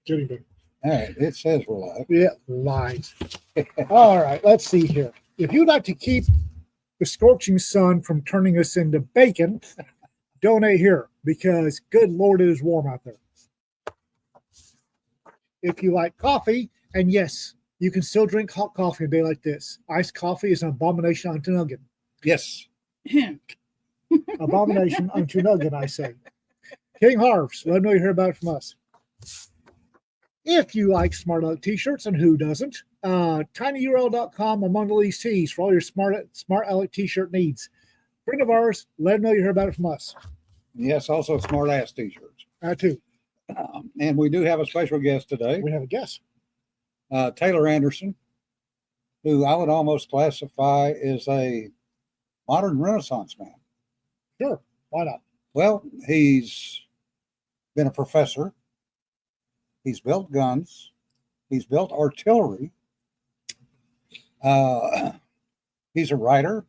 Getting better. All right, it says we're live. Yeah, lies. All right, let's see here. If you'd like to keep the scorching sun from turning us into bacon, donate here because, good Lord, it is warm out there. If you like coffee, and yes, you can still drink hot coffee a day like this. Iced coffee is an abomination unto nugget. Yes. Abomination unto nugget, I say. King Harv's, let them know you hear about it from us. If you like Smart Aleck t-shirts, and who doesn't, tinyurl.com among the least tees for all your Smart Aleck t-shirt needs. Friend of ours, let them know you heard about it from us. Yes, also smart ass t-shirts. Too. And we do have a special guest today. We have a guest. Taylor Anderson, who I would almost classify as a modern Renaissance man. Sure, why not? Well, he's been a professor. He's built guns. He's built artillery. He's a writer,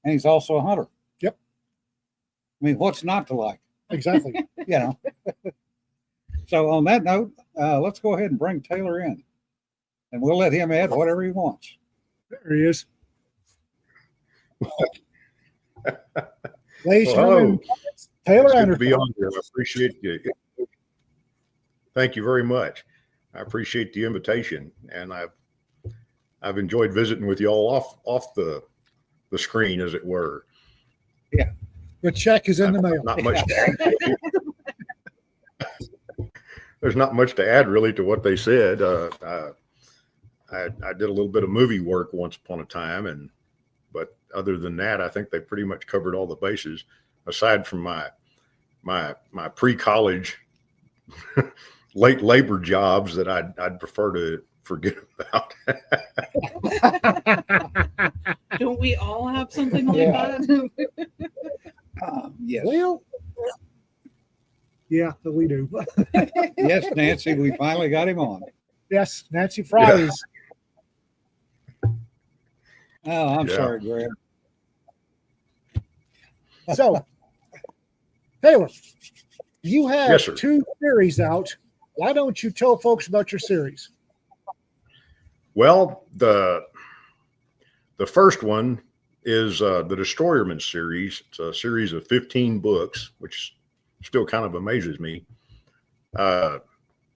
and he's also a hunter. Yep. I mean, what's not to like? Exactly. You know. So on that note, let's go ahead and bring Taylor in, and we'll let him add whatever he wants. There he is. Ladies and gentlemen, Taylor It's good Anderson. to be on here. I appreciate you. Thank you very much. I appreciate the invitation, and I've enjoyed visiting with you all off the screen, as it were. Yeah, the check is in the mail. Not much. There's not much to add really to what they said. I did a little bit of movie work once upon a time, but other than that, I think they pretty much covered all the bases. Aside from my pre-college late labor jobs that I'd prefer to forget about. Don't we all have something like that? Yes. Well, yeah, we do. Yes, Nancy, we finally got him on. Yes, Nancy Fries. Oh, I'm Yeah. sorry, Greg. So, Taylor, you have Yes, sir. 2 series out. Why don't you tell folks about your series? Well, the first one is the Destroyerman series. It's a series of 15 books, which still kind of amazes me.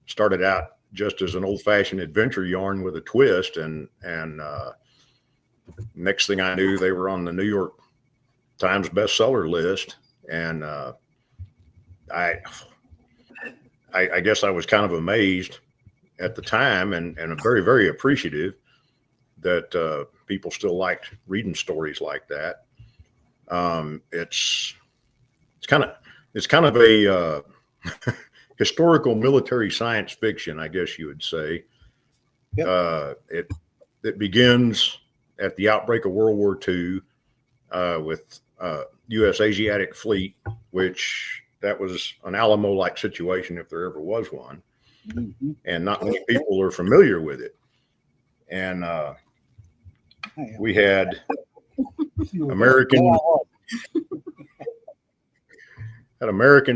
Started out just as an old-fashioned adventure yarn with a twist, and next thing I knew, they were on the New York Times bestseller list, and I guess I was kind of amazed at the time, and very, very appreciative that people still liked reading stories like that. It's kind of a historical military science fiction, I guess you would say. Yep. It begins at the outbreak of World War II with U.S. Asiatic Fleet, which that was an Alamo-like situation if there ever was one. Mm-hmm. And not many people are familiar with it. And we had American,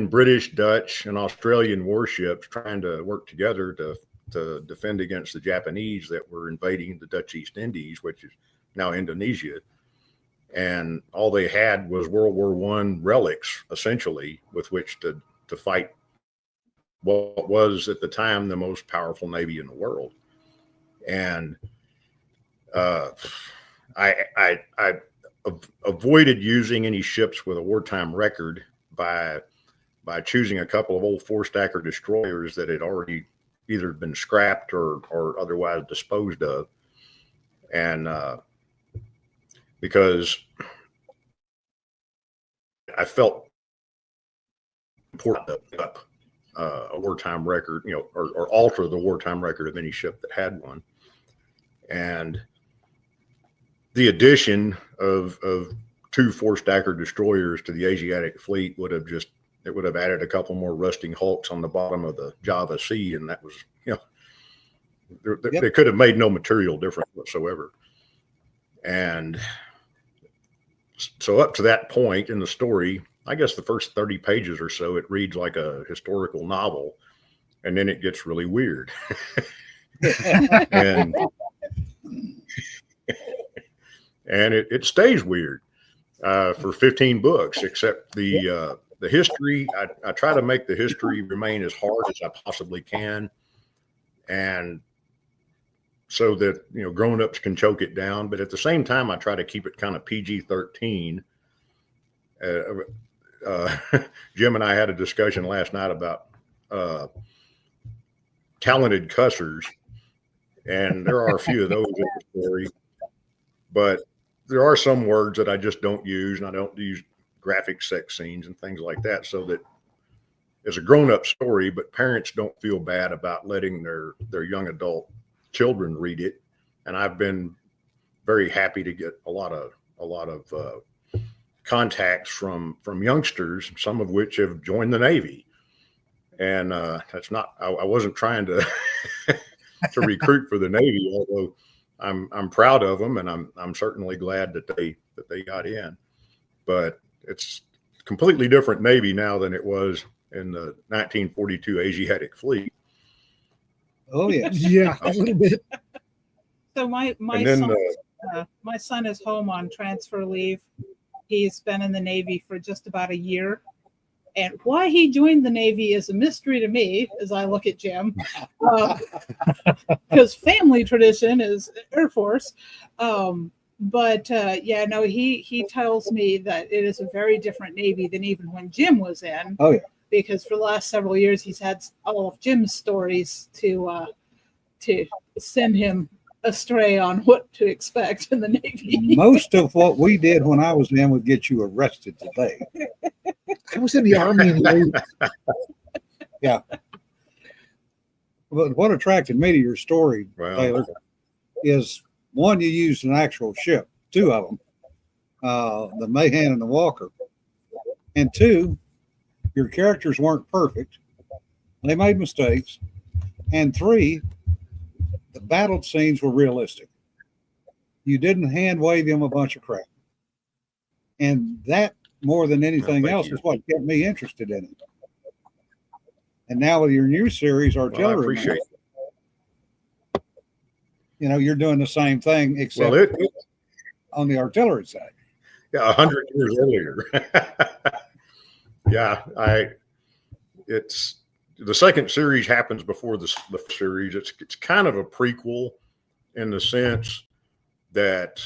British, Dutch, and Australian warships trying to work together to defend against the Japanese that were invading the Dutch East Indies, which is now Indonesia. And all they had was World War I relics, essentially, with which to fight what was at the time the most powerful navy in the world. And I avoided using any ships with a wartime record by choosing a couple of old 4-stacker destroyers that had already either been scrapped or otherwise disposed of. And because I felt important to put up a wartime record, or alter the wartime record of any ship that had one. And the addition of 2 4-stacker destroyers to the Asiatic fleet would have added a couple more rusting hulks on the bottom of the Java Sea, and that was, they could have made no material difference whatsoever. And so up to that point in the story, I guess the first 30 pages or so, it reads like a historical novel. and then it gets really weird. and and it stays weird for 15 books, except the history. I try to make the history remain as hard as I possibly can, and so that grown-ups can choke it down. But at the same time, I try to keep it kind of PG-13. Jim and I had a discussion last night about talented cussers, and there are a few of those in the story, but there are some words that I just don't use, and I don't use graphic sex scenes and things like that, so that it's a grown-up story, but parents don't feel bad about letting their young adult children read it. And I've been very happy to get a lot of contacts from youngsters, some of which have joined the Navy. And that's not, I wasn't trying to to recruit for the Navy, although I'm proud of them, and I'm certainly glad that they got in. But it's completely different Navy now than it was in the 1942 Asiatic Fleet. Oh yes. Yeah, a little bit. So my son is home on transfer leave. He's been in the Navy for just about a year. And why he joined the Navy is a mystery to me as I look at Jim. Because family tradition is Air Force. He tells me that it is a very different Navy than even when Jim was in. Oh, yeah. Because for the last several years, he's had all of Jim's stories to send him astray on what to expect in the Navy. Most of what we did when I was in would get you arrested today. I was in the Army in the 80s. Yeah. But what attracted me to your story, Taylor, is one, you used an actual ship, two of them, the Mahan and the Walker. And two, your characters weren't perfect. They made mistakes. And three, the battle scenes were realistic. You didn't hand wave him a bunch of crap. And that, more than anything else, is what kept me interested in it. And now with your new series, Artillery, I appreciate it. You're doing the same thing, except on the artillery side. Yeah, 100 years earlier. Yeah, it's the second series happens before the series. It's kind of a prequel in the sense that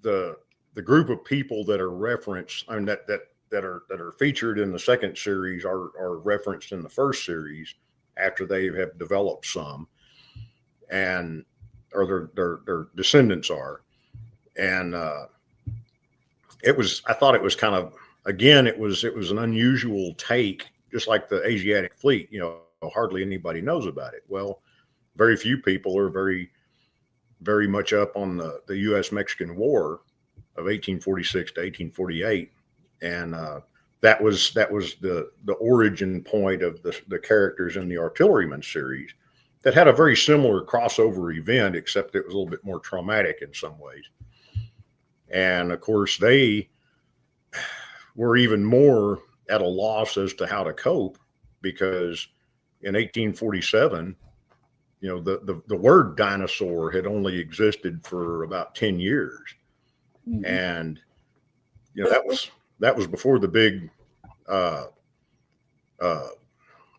the group of people that are referenced, I mean that are featured in the second series are referenced in the first series after they have developed some, and or their descendants are, and I thought it was kind of, again, it was an unusual take, just like the Asiatic Fleet. Hardly anybody knows about it. Well, very few people are very, very much up on the U.S.-Mexican War of 1846 to 1848, and that was the origin point of the characters in the Artilleryman series that had a very similar crossover event, except it was a little bit more traumatic in some ways. And of course, they were even more at a loss as to how to cope, because in 1847, the word dinosaur had only existed for about 10 years. Mm-hmm. And, that was before the big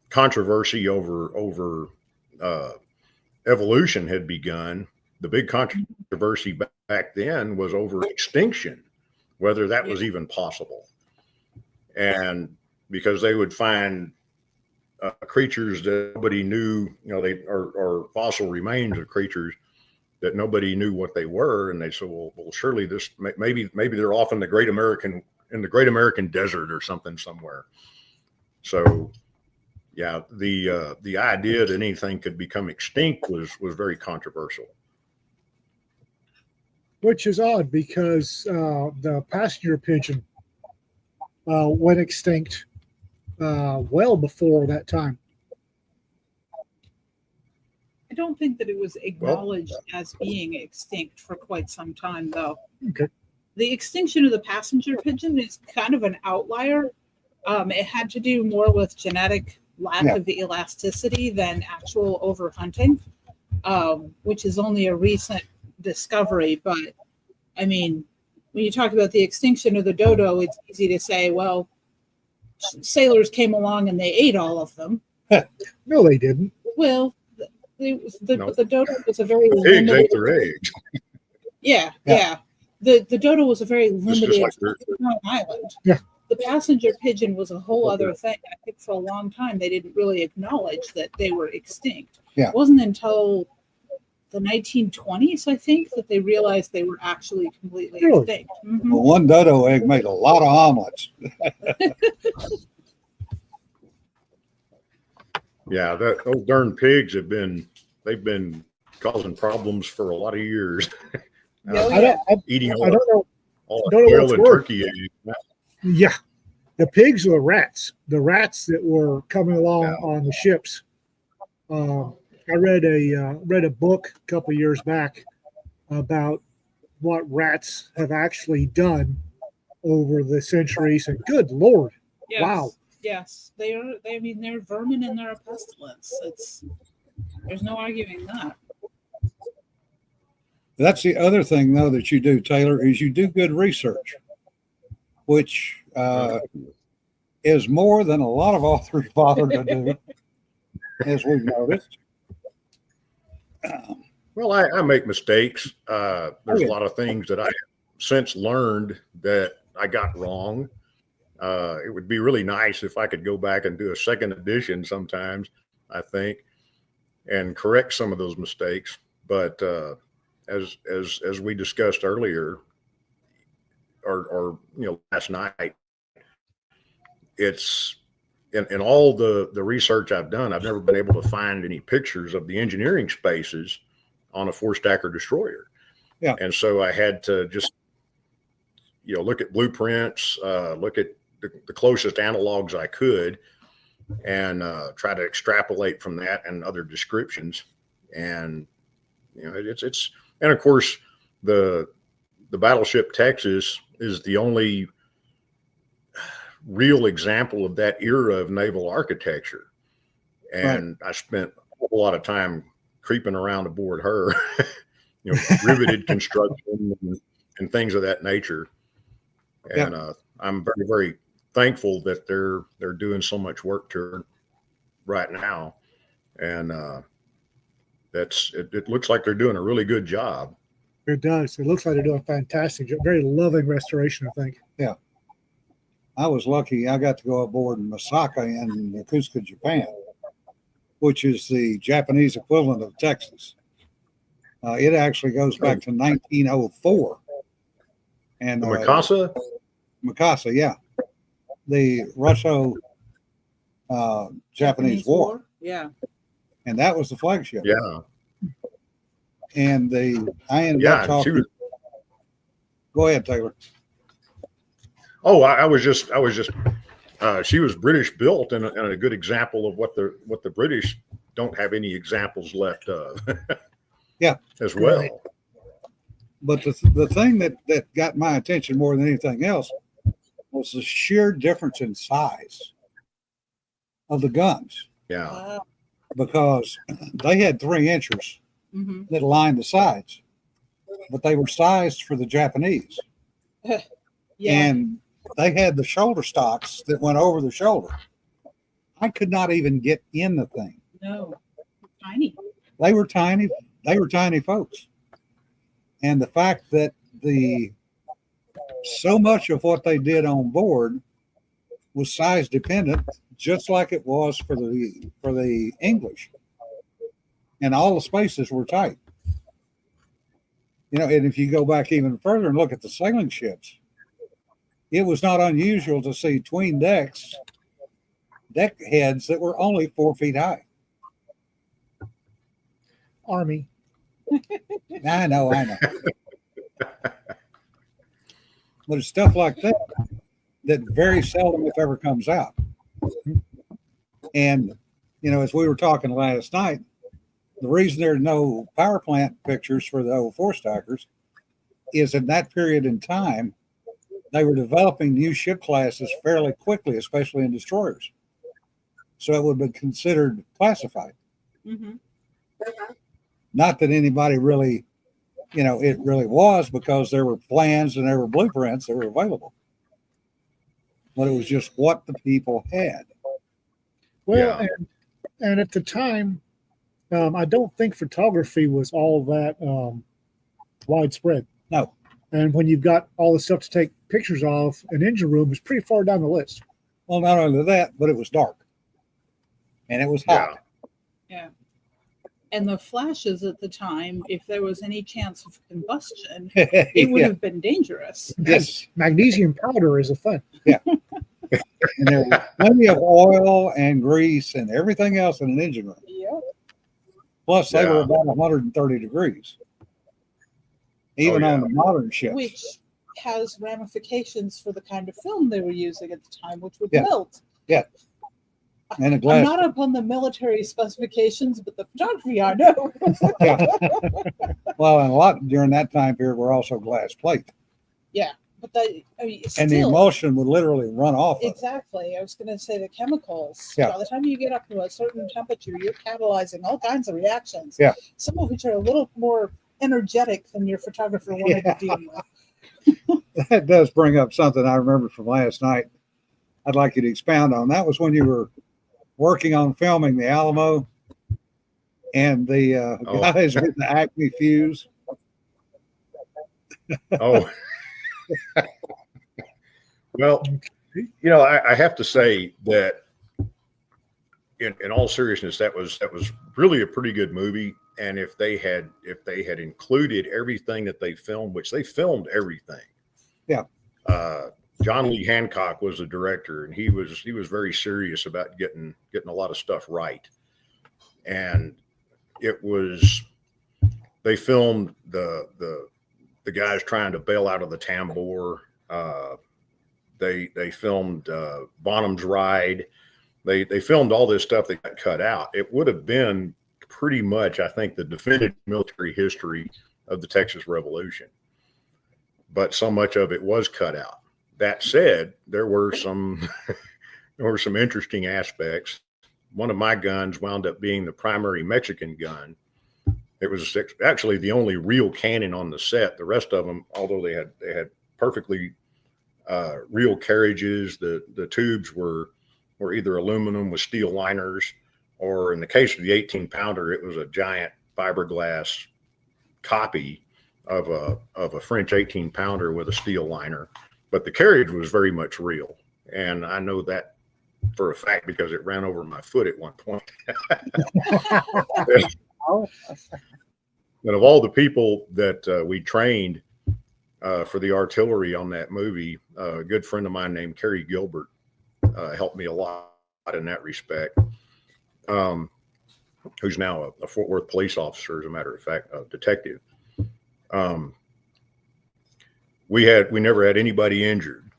controversy over evolution had begun. The big controversy back then was over extinction, whether that was even possible. And because they would find creatures that nobody knew, or fossil remains of creatures that nobody knew what they were, and they said, well, surely this maybe they're off in the great American desert or something somewhere. So, yeah, the idea that anything could become extinct was very controversial. Which is odd, because the passenger pigeon went extinct well before that time. I don't think that it was acknowledged as being extinct for quite some time, though. Okay. The extinction of the passenger pigeon is kind of an outlier. It had to do more with genetic lack of the elasticity than actual overhunting, which is only a recent discovery. But I mean, when you talk about the extinction of the dodo, it's easy to say, well, sailors came along and they ate all of them. No, they didn't. Well, the dodo was a very Pigs limited. ate their eggs. Yeah. The dodo was a very limited island. Yeah. The passenger pigeon was a whole other thing. I think for a long time they didn't really acknowledge that they were extinct. Yeah. It wasn't until the 1920s, I think, that they realized they were actually completely extinct. Mm-hmm. Well, one dodo egg made a lot of omelets. Yeah, those darn pigs they've been causing problems for a lot of years. Eating I don't know. all don't the know oil what's and worse. turkey eggs. Yeah, the pigs or the rats. The rats that were coming along on the ships. I read a book a couple of years back about what rats have actually done over the centuries, and good Lord, Yes. wow. Yes, they are. I mean, they're vermin and they're a pestilence. There's no arguing that. That's the other thing, though, that you do, Taylor, is you do good research, which is more than a lot of authors bother to do, as we've noticed. Well, I make mistakes. There's a lot of things that I since learned that I got wrong. It would be really nice if I could go back and do a second edition sometimes, I think, and correct some of those mistakes. But as we discussed earlier, or last night, it's in all the research I've done, I've never been able to find any pictures of the engineering spaces on a 4-stacker destroyer. Yeah. And so I had to just, look at blueprints, look at the closest analogs I could, and try to extrapolate from that and other descriptions. And, it's and of course the battleship Texas is the only real example of that era of naval architecture. And I spent a whole lot of time creeping around aboard her, riveted construction and things of that nature. And I'm very, very thankful that they're doing so much work to her right now. And it looks like they're doing a really good job. It does. It looks like they're doing a fantastic job. Very loving restoration, I think. Yeah. I was lucky. I got to go aboard Masaka in Yokosuka, Japan, which is the Japanese equivalent of Texas. It actually goes back to 1904. And the Mikasa? Mikasa, yeah. The Russo-Japanese War. Yeah. And that was the flagship. Yeah. And I ended up talking. Go ahead, Taylor. Oh, I was just she was British built and a good example of what the British don't have any examples left of. Yeah. As well. Right. But the thing that got my attention more than anything else was the sheer difference in size of the guns. Yeah. Because they had 3 inchers that lined the sides, but they were sized for the Japanese. Yeah. And they had the shoulder stocks that went over the shoulder. I could not even get in the thing. No, tiny. They were tiny. They were tiny folks. And the fact that so much of what they did on board was size dependent, just like it was for the English. And all the spaces were tight. And if you go back even further and look at the sailing ships, it was not unusual to see tween deck heads that were only 4 feet high. Army. I know. But it's stuff like that very seldom, if ever, comes out. And, as we were talking last night, the reason there's no power plant pictures for the old 4-stackers is in that period in time, they were developing new ship classes fairly quickly, especially in destroyers. so it would be considered classified. Mhm. Not that anybody really, it really was, because there were plans and there were blueprints that were available. But it was just what the people had. Well, Yeah. and at the time, I don't think photography was all that widespread. No. And when you've got all the stuff to take pictures of, an engine room is pretty far down the list. Well, not only that, but it was dark. And it was hot. Yeah. And the flashes at the time, if there was any chance of combustion, it would have been dangerous. Yes. Magnesium powder is a thing. And there was plenty of oil and grease and everything else in an engine room. Yep. Plus, they were Yeah. about 130 degrees. Even Oh, yeah. on the modern ships. Which has ramifications for the kind of film they were using at the time, which would Yeah. melt. And the I'm glass. not up on the military specifications, but the photography I know. Well, and a lot during that time period were also glass plate. But I mean, And the still, emulsion would literally run off of it. exactly. I was going to say the chemicals. Yeah. By the time you get up to a certain temperature, you're catalyzing all kinds of reactions. Yeah. Some of which are a little more energetic than your photographer wanted Yeah. to deal with. That does bring up something I remember from last night. I'd like you to expound on. That was when you were working on filming the Alamo and the Oh. guys with the Acme fuse. Oh, well, I have to say that in all seriousness, that was really a pretty good movie. And if they had included everything that they filmed, which they filmed everything. Yeah. John Lee Hancock was the director, and he was very serious about getting a lot of stuff right. And they filmed the guys trying to bail out of the tambour. They filmed Bonham's ride. They filmed all this stuff that got cut out. It would have been pretty much, I think, the definitive military history of the Texas Revolution. But so much of it was cut out. That said, there were some interesting aspects. One of my guns wound up being the primary Mexican gun. It was actually the only real cannon on the set. The rest of them, although they had perfectly real carriages, the tubes were either aluminum with steel liners, or in the case of the 18-pounder, it was a giant fiberglass copy of a French 18-pounder with a steel liner. But the carriage was very much real, and I know that for a fact because it ran over my foot at one point. And of all the people that we trained for the artillery on that movie, a good friend of mine named Kerry Gilbert helped me a lot in that respect, who's now a Fort Worth police officer, as a matter of fact, a detective. We never had anybody injured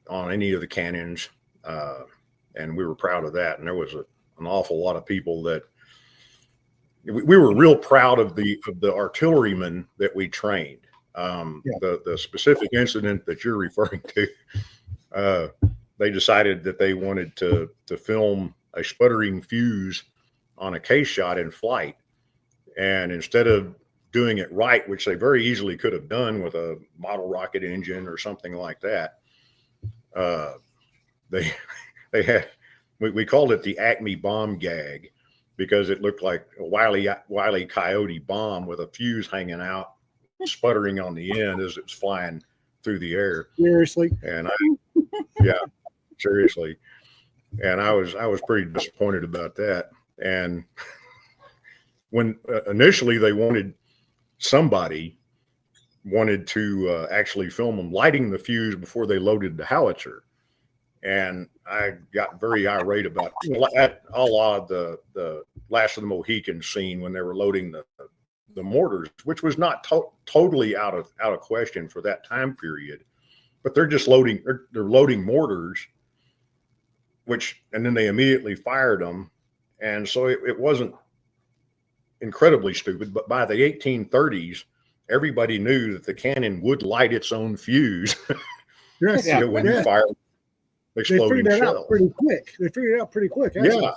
on any of the cannons, and we were proud of that. And there was an awful lot of people that we were real proud of the artillerymen that we trained. The specific incident that you're referring to, they decided that they wanted to film a sputtering fuse on a case shot in flight, and instead of doing it right, which they very easily could have done with a model rocket engine or something like that, they had, we called it the Acme bomb gag, because it looked like a Wile E. Coyote bomb with a fuse hanging out, sputtering on the end as it's flying through the air. Seriously. And seriously. And I was pretty disappointed about that. And when initially somebody wanted to actually film them lighting the fuse before they loaded the howitzer. And I got very irate about that, a la the Last of the Mohicans scene when they were loading the mortars, which was not totally out of question for that time period. But they're just they're loading mortars, and then they immediately fired them. And so it wasn't incredibly stupid, but by the 1830s, everybody knew that the cannon would light its own fuse. Yes. Yeah. When you fire. exploding figured that shell. out pretty quick. They figured it out pretty quick. Yeah.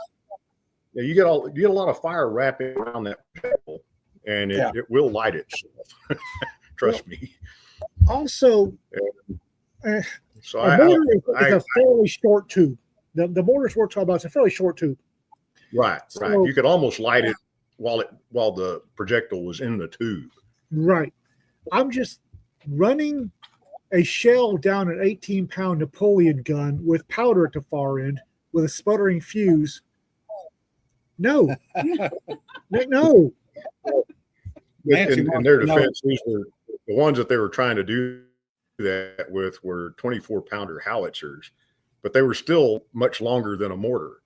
Yeah, you get a lot of fire wrapping around that projectile, and it will light itself. Trust me. Also, so a mortar is a fairly short tube. The mortars we're talking about is a fairly short tube. Right. You could almost light it while the projectile was in the tube. Right. I'm just running a shell down an 18-pound Napoleon gun with powder at the far end with a sputtering fuse. No. No. In their defense, these were the ones that they were trying to do that with were 24-pounder howitzers, but they were still much longer than a mortar.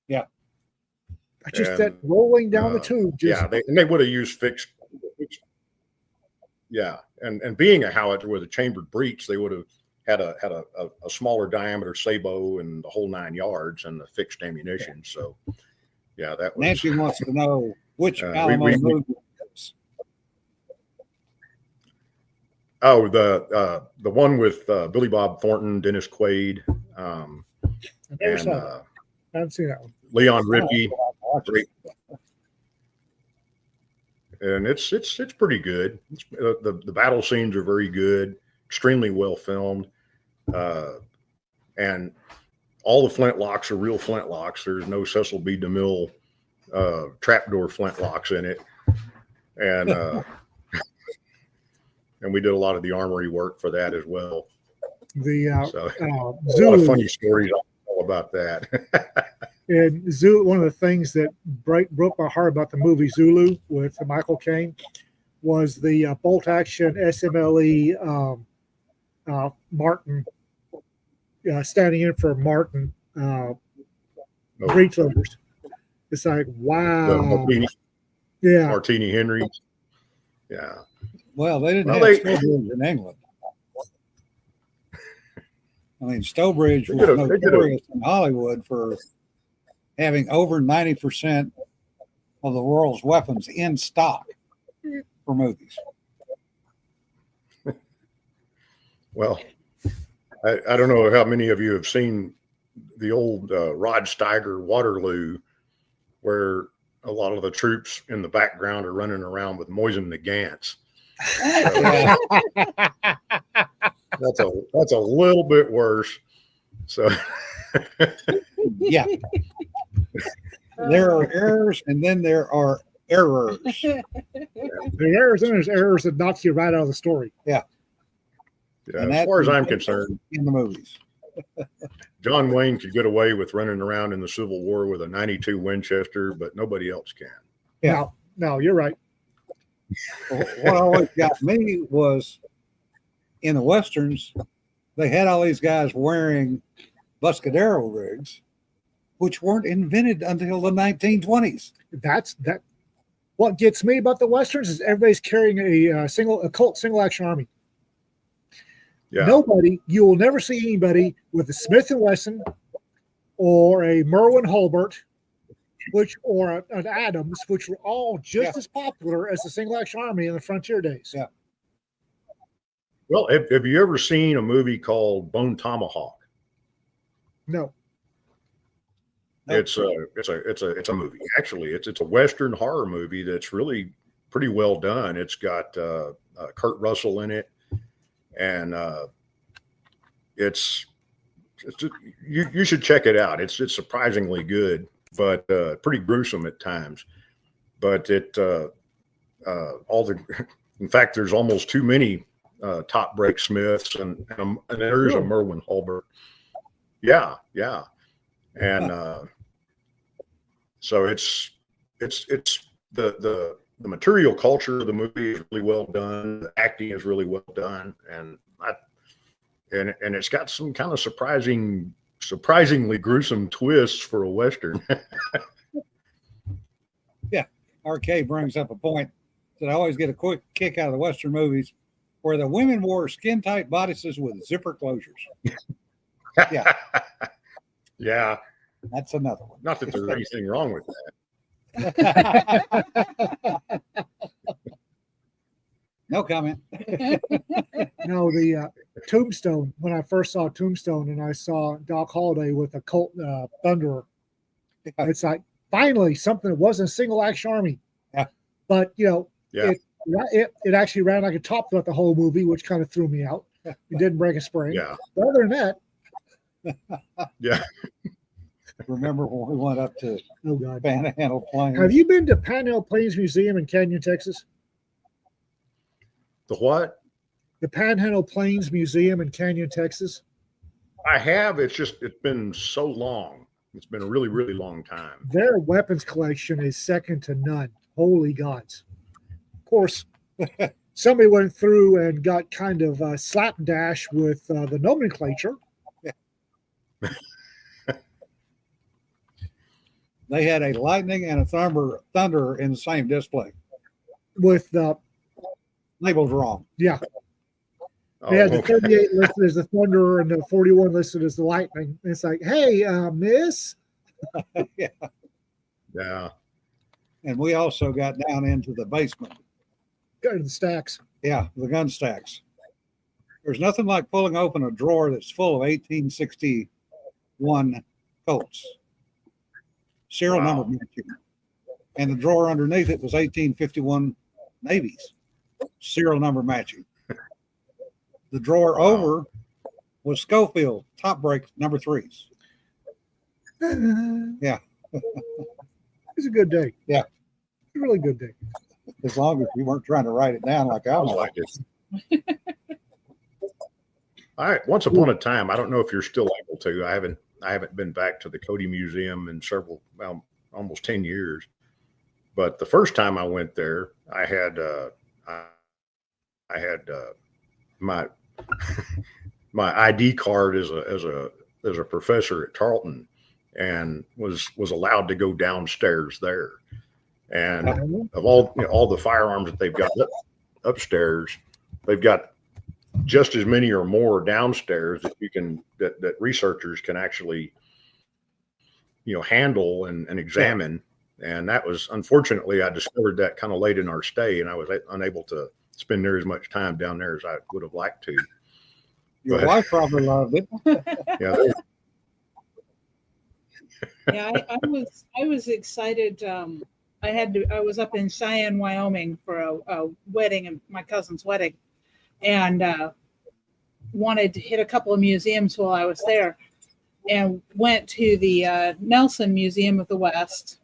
Yeah. Just that rolling down the tube. They would have used fixed. Yeah, and being a howitzer with a chambered breech, they would have had a smaller diameter sabot and the whole 9 yards and the fixed ammunition. So, yeah, that was. Nancy wants to know which Alamo movie. Oh, the one with Billy Bob Thornton, Dennis Quaid, and I haven't seen that one. Leon Rippey. And it's pretty good. The battle scenes are very good, extremely well filmed, and all the flintlocks are real flintlocks. There's no Cecil B. DeMille trapdoor flintlocks in it, and and we did a lot of the armory work for that as well. A lot of funny stories all about that. And Zulu, one of the things that broke my heart about the movie Zulu with Michael Caine was the bolt action SMLE Martin standing in for Martin breech loaders. It's like, wow. Martini Henry. Yeah. Well, they didn't have Stowbridge in England. I mean, Stowbridge was notorious in Hollywood for having over 90% of the world's weapons in stock for movies. Well, I don't know how many of you have seen the old Rod Steiger Waterloo, where a lot of the troops in the background are running around with Moisen Nagants. So that's a little bit worse. So yeah. There are errors and then there are errors. The errors and there's errors that knock you right out of the story. Yeah. And as far as I'm concerned, in the movies, John Wayne could get away with running around in the Civil War with a 92 Winchester, but nobody else can. Yeah. No, you're right. What always got me was in the Westerns, they had all these guys wearing Buscadero rigs, which weren't invented until the 1920s. What gets me about the Westerns is everybody's carrying a Colt single action army. Yeah. You will never see anybody with a Smith & Wesson or a Merwin Hulbert, or an Adams, which were all just as popular as the single action army in the frontier days. Yeah. Well, have you ever seen a movie called Bone Tomahawk? No. It's a movie. Actually, it's a Western horror movie that's really pretty well done. It's got Kurt Russell in it, and you should check it out. It's surprisingly good, but pretty gruesome at times. But in fact, there's almost too many top break Smiths, and there's a Merwin Hulbert. Yeah, and so it's the material culture of the movie is really well done. The acting is really well done, and it's got some kind of surprisingly gruesome twists for a Western. Yeah, RK brings up a point that I always get a quick kick out of the Western movies, where the women wore skin-tight bodices with zipper closures. Yeah. Yeah. That's another one. Not that there's anything wrong with that. No comment. No, the Tombstone. When I first saw Tombstone, and I saw Doc Holliday with a Colt Thunderer, it's like finally something that wasn't a single action army. Yeah. But Yeah. it actually ran like a top throughout the whole movie, which kind of threw me out. It didn't break a spring. Yeah. But other than that, Yeah. Remember when we went up to oh god. Panhandle Plains? Have you been to Panhandle Plains Museum in Canyon, Texas? The what? The Panhandle Plains Museum in Canyon, Texas. I have. It's been so long. It's been a really, really long time. Their weapons collection is second to none. Holy gods. Of course, somebody went through and got kind of slapdash with the nomenclature. They had a lightning and a thunder in the same display. With Labeled wrong. yeah, Oh, they had the okay. 38 listed as the Thunder and the 41 listed as the Lightning. And it's like, hey, miss. Yeah. Yeah. And we also got down into the basement. Go to the stacks. Yeah, the gun stacks. There's nothing like pulling open a drawer that's full of 1861 Colts. Serial Wow. number matching. And the drawer underneath it was 1851 Navies. Serial number matching. The drawer over was Schofield top break number 3s. Yeah. It's a good day. Yeah. It's a really good day. As long as you weren't trying to write it down like I Sounds was. like it. All right. Once upon a time, I don't know if you're still able to. I haven't been back to the Cody Museum in almost 10 years. But the first time I went there, I had my my ID card as a professor at Tarleton, and was allowed to go downstairs there. And of all the firearms that they've got upstairs, they've got just as many or more downstairs that researchers can actually handle and examine. And that was, unfortunately, I discovered that kind of late in our stay, and I was unable to spend near as much time down there as I would have liked to. Your wife probably loved it. Yeah. Yeah, I was excited. I was up in Cheyenne, Wyoming for a wedding, my cousin's wedding, and wanted to hit a couple of museums while I was there, and went to the Nelson Museum of the West.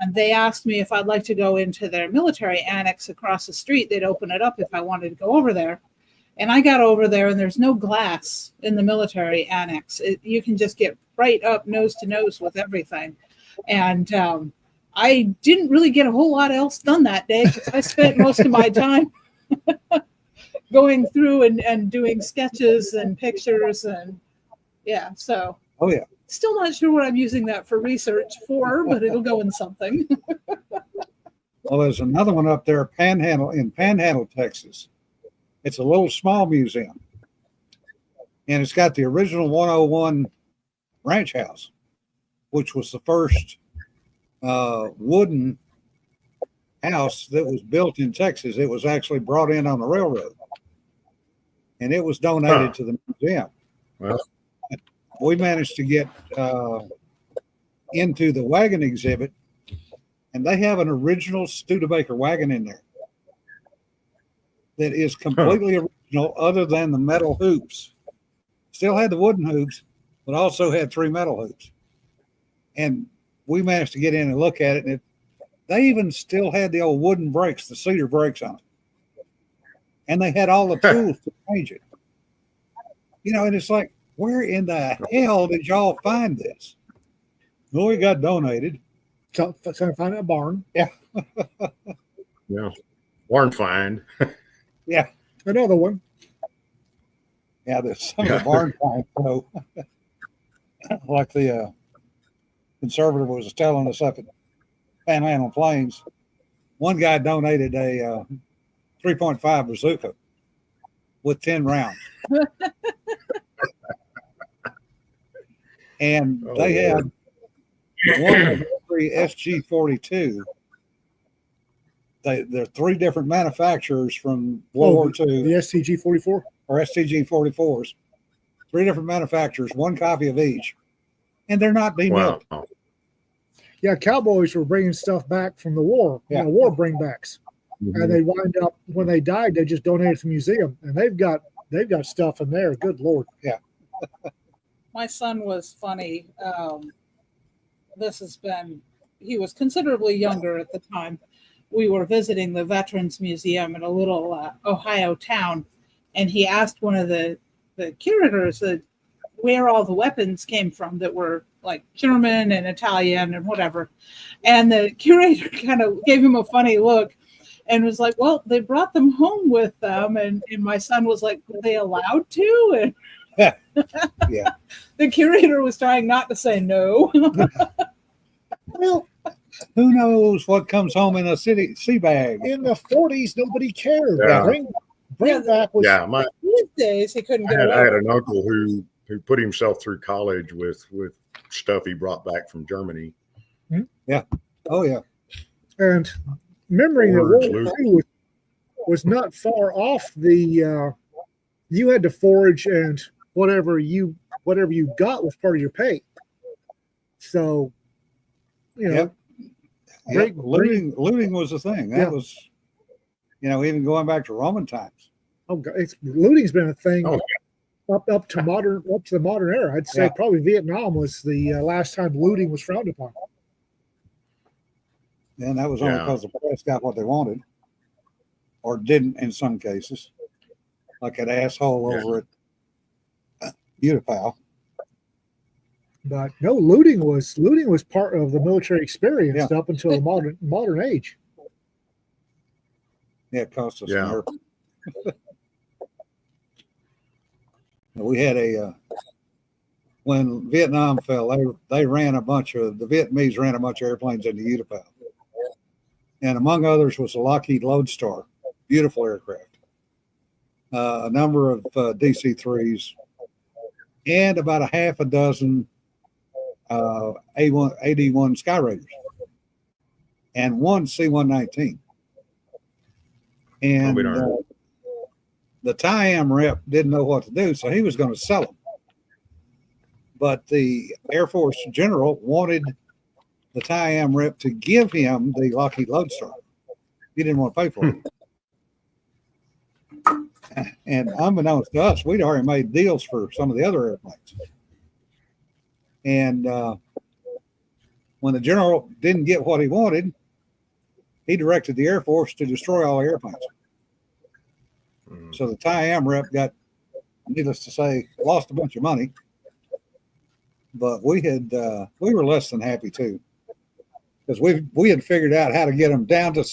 And they asked me if I'd like to go into their military annex across the street. They'd open it up if I wanted to go over there. And I got over there, and there's no glass in the military annex. You can just get right up nose to nose with everything. And I didn't really get a whole lot else done that day because I spent most of my time going through and doing sketches and pictures. And yeah, so. Oh, yeah. Still not sure what I'm using that for research for, but it'll go in something. Well, there's another one up there, Panhandle, Texas. It's a little small museum. And it's got the original 101 ranch house, which was the first wooden house that was built in Texas. It was actually brought in on the railroad. And it was donated to the museum. Well, we managed to get into the wagon exhibit, and they have an original Studebaker wagon in there that is completely original other than the metal hoops. Still had the wooden hoops, but also had 3 metal hoops. And we managed to get in and look at it, and they even still had the old wooden brakes, the Cedar brakes on it. And they had all the tools to change it. And it's like, where in the hell did y'all find this? Well, we got donated. So I find a barn. Yeah. yeah. Barn find. Yeah. Another one. Yeah, there's some of the barn finds. So, like the conservative was telling us up at Panhandle Plains, one guy donated a 3.5 bazooka with 10 rounds. And they had one of every SG-42. There are three different manufacturers from World War II. The STG 44 or STG 44s. Three different manufacturers, one copy of each, and they're not being Wow. built. Yeah, cowboys were bringing stuff back from the war. Yeah. War bringbacks, Mm-hmm. and they wind up when they died, they just donated to the museum, and they've got stuff in there. Good Lord. Yeah. My son was funny. He was considerably younger at the time. We were visiting the Veterans Museum in a little Ohio town, and he asked one of the curators where all the weapons came from that were like German and Italian and whatever. And the curator kind of gave him a funny look and was like, well, they brought them home with them. And my son was like, were they allowed to? And Yeah. the curator was trying not to say no. Well, Who knows what comes home in a sea bag? in the 40s, nobody cared. Yeah. Bring back was These days, he couldn't I get had away. an uncle who put himself through college with stuff he brought back from Germany. Oh yeah. and remembering that Forge, World War II was not far off the you had to forage, and whatever you got was part of your pay. So, you know, Yep. Looting was a thing. That was, even going back to Roman times. oh, God, looting's been a thing Oh, up to the modern era. I'd say probably Vietnam was the last time looting was frowned upon. And that was only because the press got what they wanted, or didn't in some cases, like that asshole over at Utah. But no, looting was part of the military experience up until the modern age. Yeah, it cost us Yeah. nerve. We had when Vietnam fell, they ran the Vietnamese ran a bunch of airplanes into Utah. And among others was a Lockheed Lodestar, beautiful aircraft, a number of DC-3s, and about a half a dozen A1 AD-1 Sky Raiders, and one C-119. And the TIAM rep didn't know what to do, so he was going to sell them. But the Air Force general wanted the TIAM rep to give him the Lockheed Lodestar. He didn't want to pay for it. And unbeknownst to us, we'd already made deals for some of the other airplanes. And when the general didn't get what he wanted, he directed the Air Force to destroy all the airplanes. So the TIAM rep got, needless to say, lost a bunch of money. But we were less than happy too, because we had figured out how to get them down to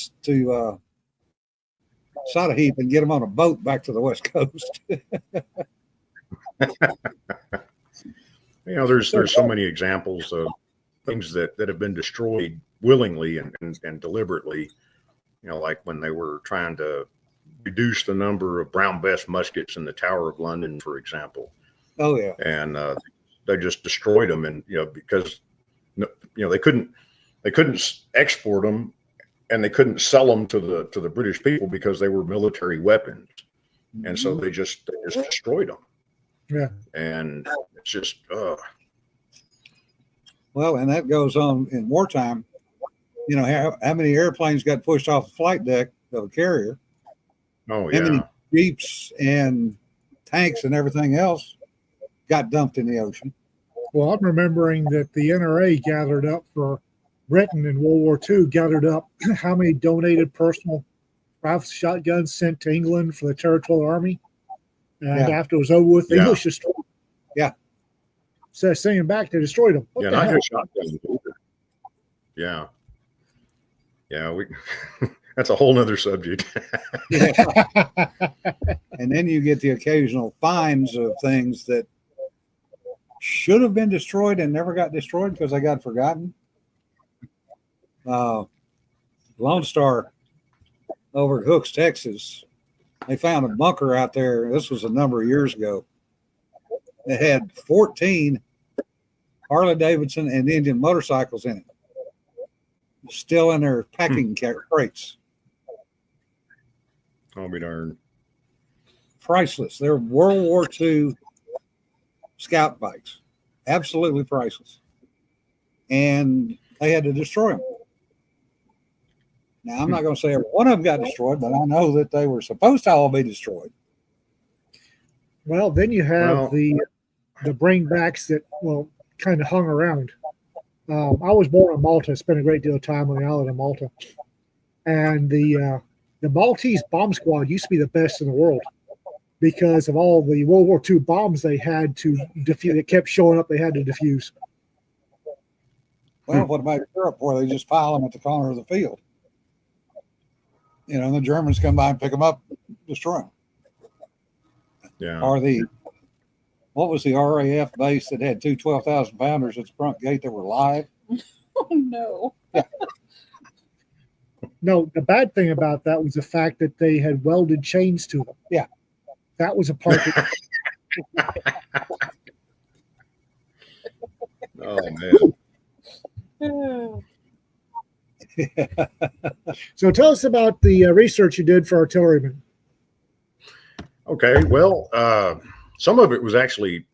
Sodahheap and get them on a boat back to the West Coast. There's so many examples of things that have been destroyed willingly and deliberately. Like when they were trying to reduce the number of Brown Bess muskets in the Tower of London, for example. Oh yeah, and they just destroyed them, and because they couldn't export them, and they couldn't sell them to the British people because they were military weapons, and so they just destroyed them. Yeah, and it's just well, and that goes on in wartime. How many airplanes got pushed off the flight deck of a carrier? Oh How many yeah, jeeps and tanks and everything else got dumped in the ocean? well, I'm remembering that the NRA gathered up for Britain in World War II, gathered up how many donated personal rifle shotguns sent to England for the Territorial Army. And after it was over with, the English destroyed them. Yeah. So sending back, they destroyed them. What yeah, the not hell? just shotguns either. Yeah, we. That's a whole nother subject. And then you get the occasional finds of things that should have been destroyed and never got destroyed because they got forgotten. Lone Star over at Hooks, Texas, they found a bunker out there. This was a number of years ago. It had 14 Harley Davidson and Indian motorcycles in it, still in their packing crates. I'll be darned. Priceless. They're World War II scout bikes. Absolutely priceless. And they had to destroy them. Now, I'm not going to say every one of them got destroyed, but I know that they were supposed to all be destroyed. Well, then you have the bringbacks that kind of hung around. I was born in Malta, spent a great deal of time on the island of Malta, and the Maltese bomb squad used to be the best in the world because of all the World War II bombs they had to defuse. They kept showing up. They had to defuse. Well, what about Europe, where they just pile them at the corner of the field? And the Germans come by and pick them up, destroy them. Yeah. Or what was the RAF base that had two 12,000 pounders at the front gate that were live? Oh, no. Yeah. No, the bad thing about that was the fact that they had welded chains to them. Yeah. That was a part Oh, man. So tell us about the research you did for artillerymen. Okay, well, some of it was actually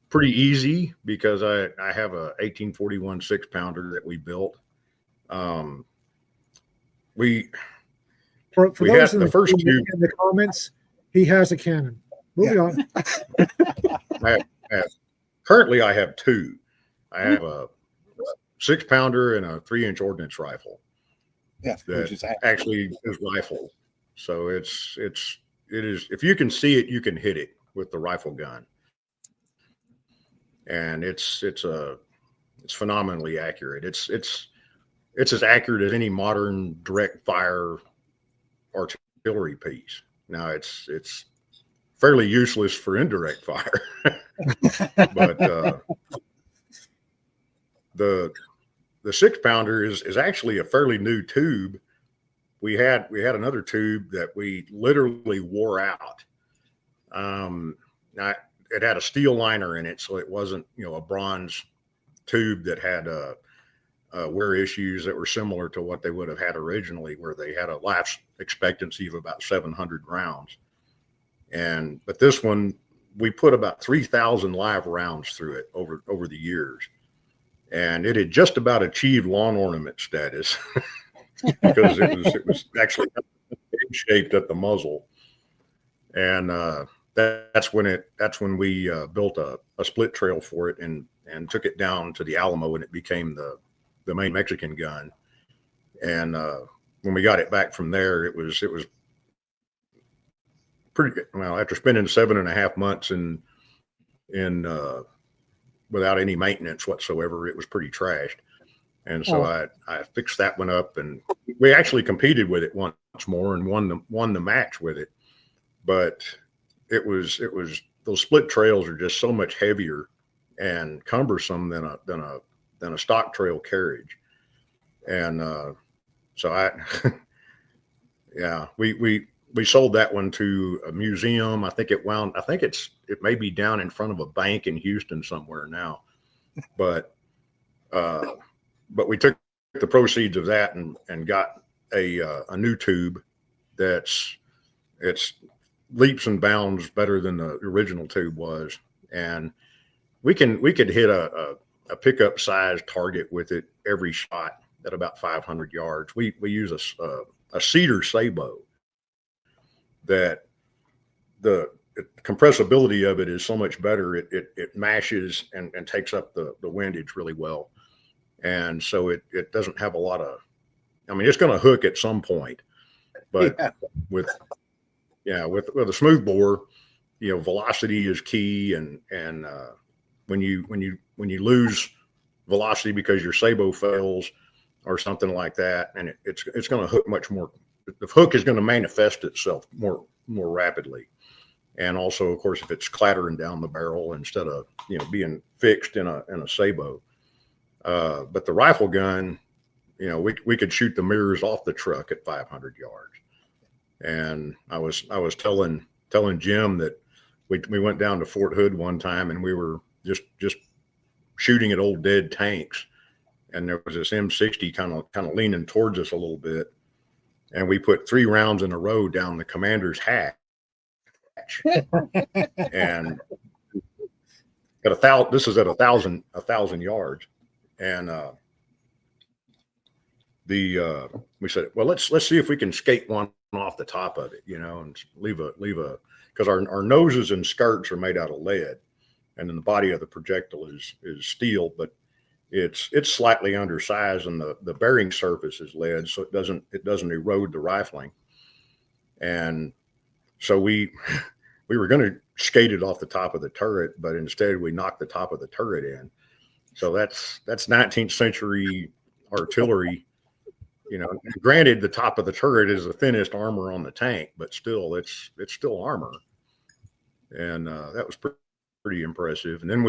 pretty easy because I have a 1841 6-pounder that we built. We For we those had the first two. in the comments, he has a cannon. Moving on. Currently, I have two. I have a 6-pounder and a 3-inch ordnance rifle. Yeah, that actually is rifle. So it is. If you can see it, you can hit it with the rifle gun, and it's phenomenally accurate. It's as accurate as any modern direct fire artillery piece. Now it's fairly useless for indirect fire, but the 6-pounder is actually a fairly new tube. We had another tube that we literally wore out. It had a steel liner in it, so it wasn't a bronze tube that had wear issues that were similar to what they would have had originally, where they had a life expectancy of about 700 rounds. But this one, we put about 3,000 live rounds through it over the years, and it had just about achieved lawn ornament status because it was actually shaped at the muzzle, and that's when we built a split trail for it and took it down to the Alamo, and it became the main Mexican gun. And when we got it back from there, it was pretty good. Well, after spending 7.5 months in without any maintenance whatsoever, it was pretty trashed. And so I fixed that one up, and we actually competed with it once more and won the match with it. But it was those split trails are just so much heavier and cumbersome than a stock trail carriage. And so we sold that one to a museum. I think it may be down in front of a bank in Houston somewhere now, but we took the proceeds of that and got a new tube it's leaps and bounds better than the original tube was, and we could hit a pickup size target with it every shot at about 500 yards. We use a Cedar sabot that the compressibility of it is so much better. It mashes and takes up the windage really well. And so it doesn't have a lot of, it's going to hook at some point, but with a smooth bore, velocity is key. And when you lose velocity because your sabot fails or something like that, and it's going to hook much more. The hook is going to manifest itself more rapidly. And also, of course, if it's clattering down the barrel instead of being fixed in a sabot. But the rifle gun, we could shoot the mirrors off the truck at 500 yards. And I was telling Jim that we went down to Fort Hood one time, and we were just shooting at old dead tanks, and there was this M60 kind of leaning towards us a little bit, and we put 3 rounds in a row down the commander's hatch. And this is at 1,000 yards. And we said, well, let's see if we can skate one off the top of it, and leave a, because our noses and skirts are made out of lead, and then the body of the projectile is steel, but it's slightly undersized, and the bearing surface is lead, so it doesn't erode the rifling. And so we were going to skate it off the top of the turret, but instead we knocked the top of the turret in. So that's 19th century artillery. Granted, the top of the turret is the thinnest armor on the tank, but still, it's still armor. And that was pretty impressive. And then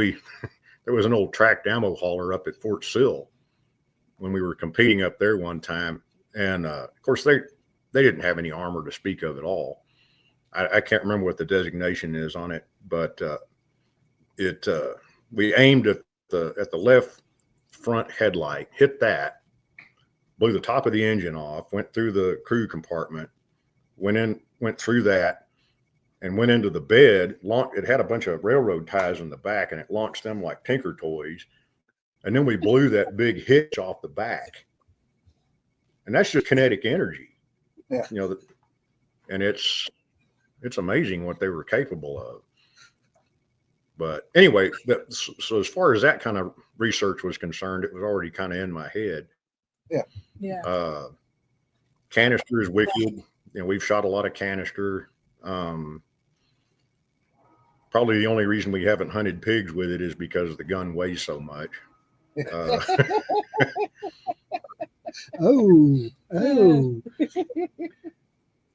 there was an old tracked ammo hauler up at Fort Sill when we were competing up there one time. And of course, they didn't have any armor to speak of at all. I can't remember what the designation is on it, but we aimed at the left front headlight, hit that, blew the top of the engine off, went through the crew compartment, went through that, and went into the bed. It had a bunch of railroad ties in the back, and it launched them like Tinker Toys. And then we blew that big hitch off the back, and that's just kinetic energy. Yeah. And it's amazing what they were capable of. But anyway, so as far as that kind of research was concerned, it was already kind of in my head. Yeah. Canister is wicked. We've shot a lot of canister. Probably the only reason we haven't hunted pigs with it is because the gun weighs so much. Oh.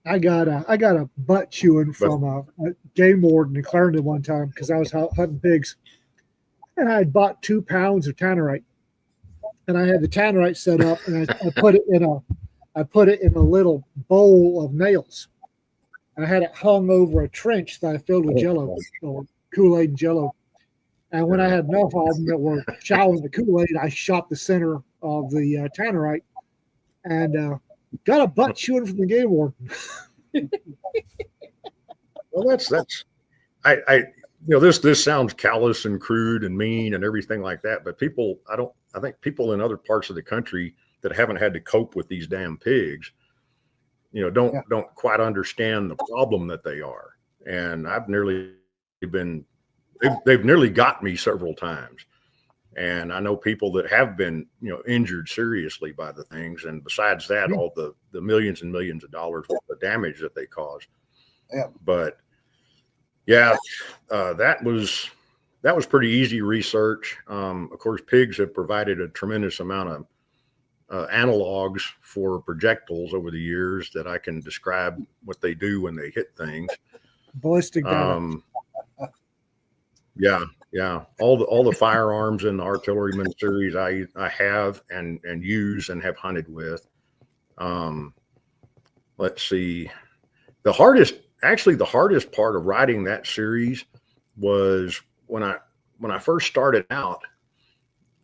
I got a butt chewing from a game warden in Clarendon one time because I was hunting pigs, and I had bought 2 pounds of tannerite, and I had the tannerite set up, and I put it in a little bowl of nails, and I had it hung over a trench that I filled with Jello or Kool-Aid and Jello. And when I had enough of them that were showering the Kool-Aid, I shot the center of the tannerite, and got a butt chewing from the game warden. Well, this sounds callous and crude and mean and everything like that, but I think people in other parts of the country that haven't had to cope with these damn pigs, don't quite understand the problem that they are. And they've nearly got me several times. And I know people that have been, injured seriously by the things. And besides that, all the millions and millions of dollars worth of damage that they cause. Yeah. But that was pretty easy research. Of course, pigs have provided a tremendous amount of analogs for projectiles over the years that I can describe what they do when they hit things. Ballistic damage. Yeah. All the firearms in the artilleryman series I have and use and have hunted with. Let's see. The hardest part of writing that series was when I first started out.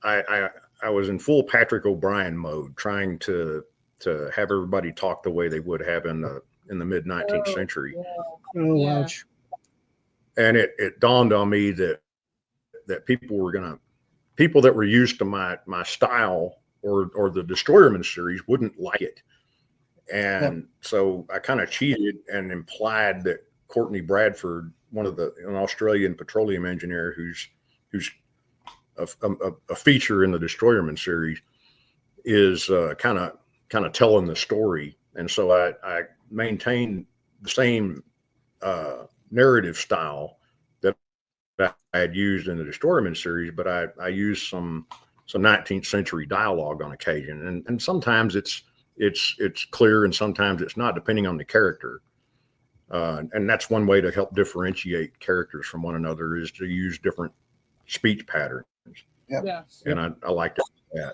I was in full Patrick O'Brien mode, trying to have everybody talk the way they would have in the mid 19th century. Yeah. And it dawned on me that people that were used to my style or the Destroyerman series wouldn't like it. And so I kind of cheated and implied that Courtney Bradford, an Australian petroleum engineer who's a feature in the Destroyerman series, is kind of telling the story. And so I maintained the same narrative style that I had used in the Destroyerman series, but I used some 19th century dialogue on occasion, and sometimes it's clear and sometimes it's not, depending on the character. And that's one way to help differentiate characters from one another, is to use different speech patterns. And I like that.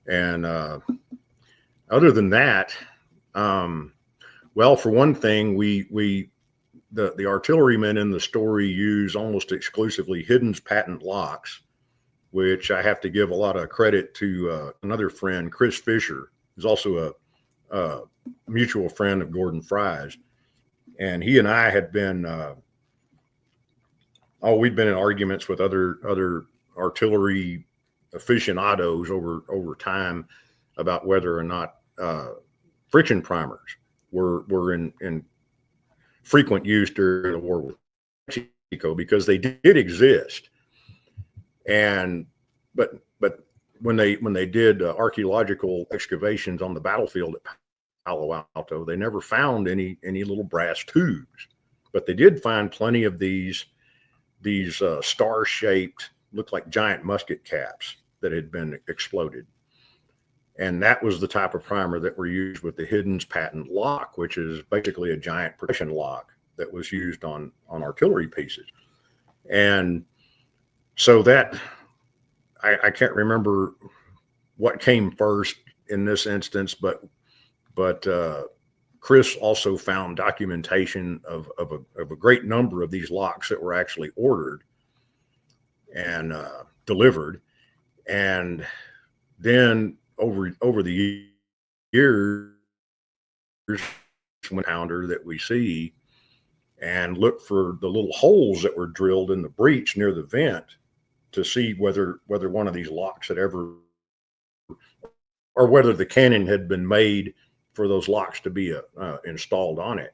And other than that, well, for one thing, the artillerymen in the story use almost exclusively Hidden's patent locks, which I have to give a lot of credit to another friend, Chris Fisher, who's also a mutual friend of Gordon Fry's, and he and I had been we'd been in arguments with other artillery aficionados over time about whether or not friction primers were in frequent use during the war with Mexico, because they did exist. But when they did archaeological excavations on the battlefield at Palo Alto, they never found any little brass tubes, but they did find plenty of these star-shaped, looked like giant musket caps that had been exploded. And that was the type of primer that were used with the Hiddens patent lock, which is basically a giant percussion lock that was used on artillery pieces. And so that, I can't remember what came first in this instance, but Chris also found documentation of a great number of these locks that were actually ordered and delivered. And then over the years, pounder that we see and look for the little holes that were drilled in the breech near the vent to see whether one of these locks had ever, or whether the cannon had been made for those locks to be installed on it.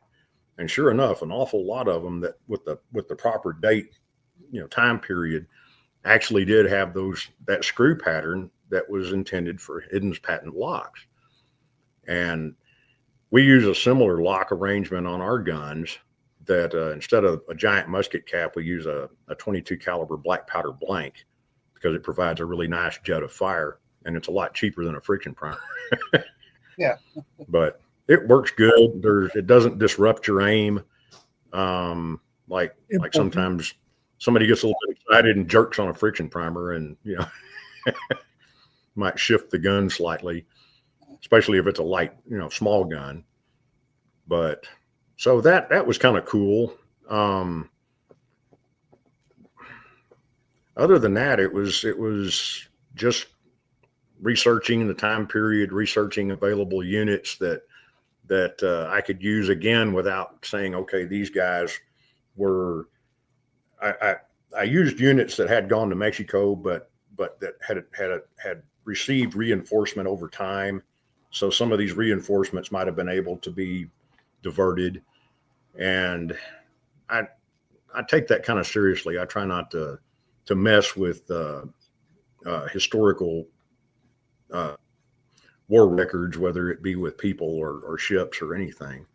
And sure enough, an awful lot of them that with the proper date, time period, actually did have that screw pattern that was intended for Hiddens patent locks. And we use a similar lock arrangement on our guns that instead of a giant musket cap, we use a 22 caliber black powder blank, because it provides a really nice jet of fire, and it's a lot cheaper than a friction primer. Yeah. But it works good. It doesn't disrupt your aim. Like sometimes somebody gets a little bit excited and jerks on a friction primer, and might shift the gun slightly, especially if it's a light, small gun. But so that was kind of cool. Other than that, it was just researching the time period, researching available units that I could use again without saying, okay, these guys were. I used units that had gone to Mexico, but that had received reinforcement over time. So some of these reinforcements might have been able to be diverted, and I take that kind of seriously. I try not to mess with historical war records, whether it be with people or ships or anything,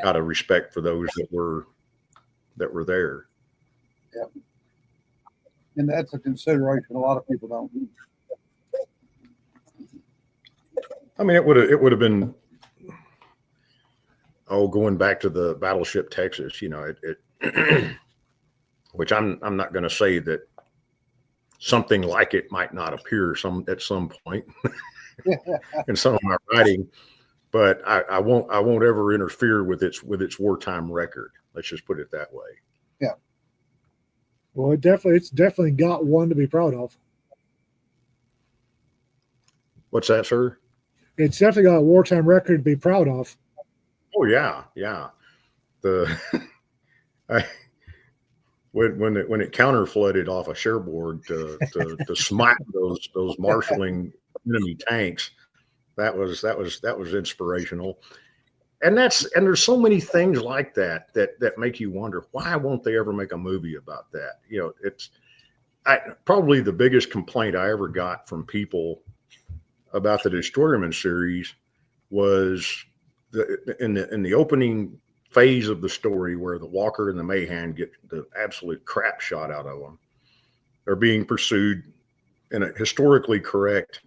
out of respect for those that were there. Yeah. And that's a consideration a lot of people don't do. I mean, it would have been, going back to the battleship Texas, which I'm not going to say that something like it might not appear at some point in some of my writing, but I won't ever interfere with its wartime record. Let's just put it that way. Yeah. Well, it's definitely got one to be proud of. What's that, sir? It's definitely got a wartime record to be proud of. Oh yeah. When it counter flooded off a Cherbourg to smite those marshaling enemy tanks, that was inspirational. And there's so many things like that make you wonder, why won't they ever make a movie about that? It's probably the biggest complaint I ever got from people about the Destroyerman series was in the opening phase of the story, where the Walker and the Mayhan get the absolute crap shot out of them. They're being pursued in a historically correct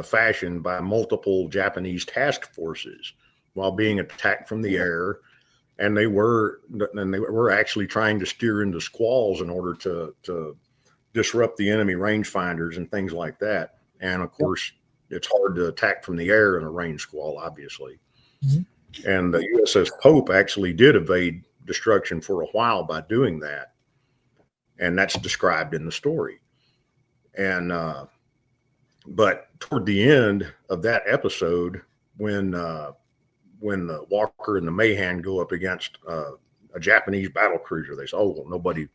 fashion by multiple Japanese task forces while being attacked from the air, and they were actually trying to steer into squalls in order to disrupt the enemy rangefinders and things like that. And of course, it's hard to attack from the air in a range squall, obviously. Mm-hmm. And the USS Pope actually did evade destruction for a while by doing that, and that's described in the story. And but toward the end of that episode, when when the Walker and the Mahan go up against a Japanese battle cruiser, they say, "Oh, well, nobody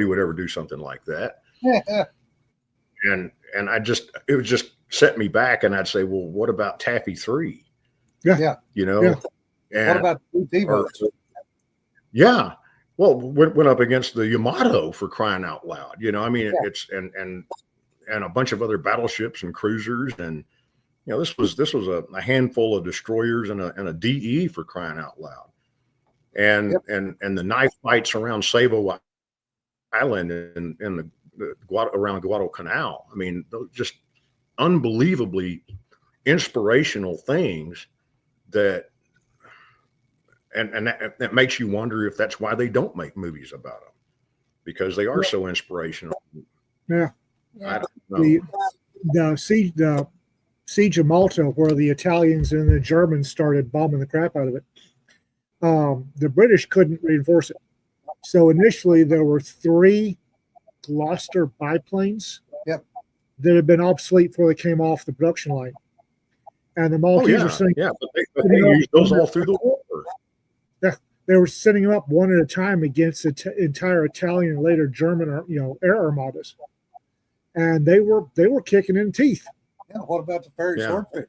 would ever do something like that." and it would just set me back, and I'd say, "Well, what about Taffy 3?" Yeah. And What about the PT boats? Yeah. Well, went up against the Yamato, for crying out loud. I mean, it's and a bunch of other battleships and cruisers, and this was a handful of destroyers and a DE, for crying out loud, and the knife fights around Savo Island and around Guadalcanal. I mean, those just unbelievably inspirational things that. And that makes you wonder if that's why they don't make movies about them, because they are so inspirational. Yeah. I don't know. The siege of Malta, where the Italians and the Germans started bombing the crap out of it, the British couldn't reinforce it. So initially there were 3 Gloucester biplanes that had been obsolete before they came off the production line. And the Maltese were saying, but they used those all through the war. They were sending them up one at a time against the entire Italian and later German, air armadas, and they were kicking in teeth. Yeah. What about the ferry swordfish?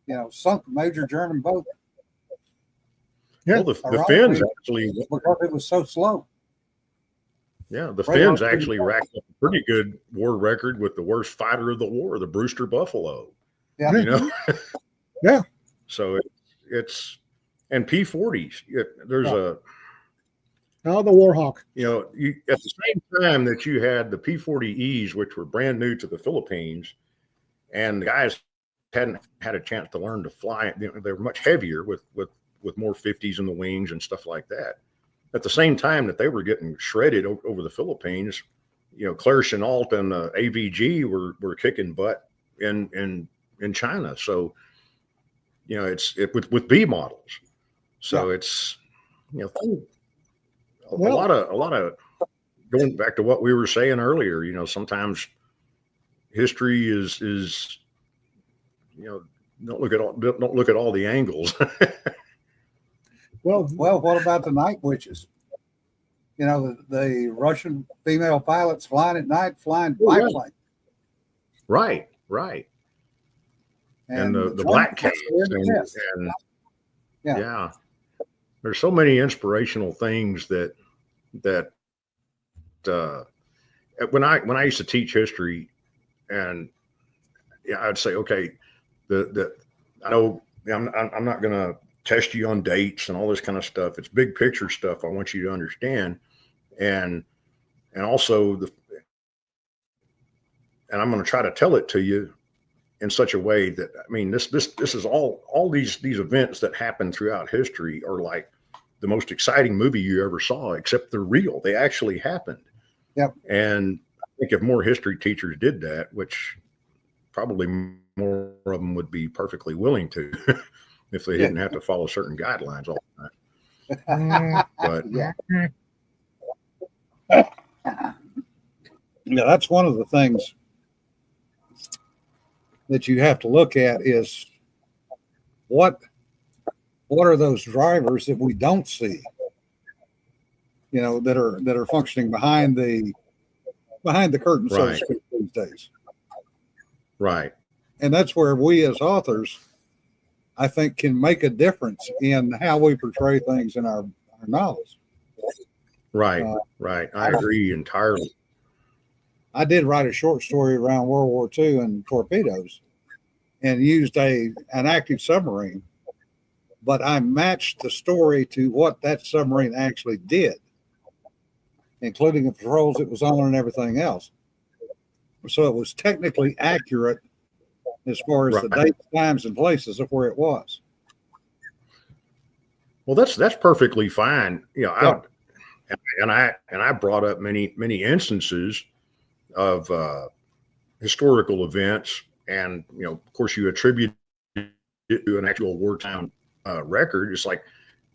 Yeah. Sunk major German boat. Yeah. Well, the Finns actually, because it was so slow. Yeah, the Finns actually racked up a pretty good war record with the worst fighter of the war, the Brewster Buffalo. Yeah. Yeah. So it's. And P-40s, there's the Warhawk. At the same time that you had the P-40Es, which were brand new to the Philippines, and the guys hadn't had a chance to learn to fly. They were much heavier with more 50s in the wings and stuff like that. At the same time that they were getting shredded over the Philippines, Claire Chennault and the AVG were kicking butt in China. So, it's with B models. So it's, a lot of going back to what we were saying earlier, sometimes history is, don't look at all the angles. Well, what about the night witches? The Russian female pilots flying at night, flying biplane. Right. And the black cats and there's so many inspirational things that when I used to teach history, and I'd say, okay, I know I'm not going to test you on dates and all this kind of stuff. It's big picture stuff I want you to understand, and also and I'm going to try to tell it to you in such a way that, I mean, this is all these events that happen throughout history are like the most exciting movie you ever saw, except they're real. They actually happened. Yep. And I think if more history teachers did that, which probably more of them would be perfectly willing to, if they didn't have to follow certain guidelines all the time. But that's one of the things that you have to look at is what are those drivers that we don't see, that are functioning behind the curtain, so to speak, these days. Right. And that's where we as authors, I think, can make a difference in how we portray things in our novels. Right. Right. I agree entirely. I did write a short story around World War II and torpedoes and used an active submarine, but I matched the story to what that submarine actually did, including the patrols it was on and everything else. So it was technically accurate as far as the dates, times, and places of where it was. Well, that's perfectly fine. And I brought up many instances of historical events, and of course, you attribute it to an actual wartime record.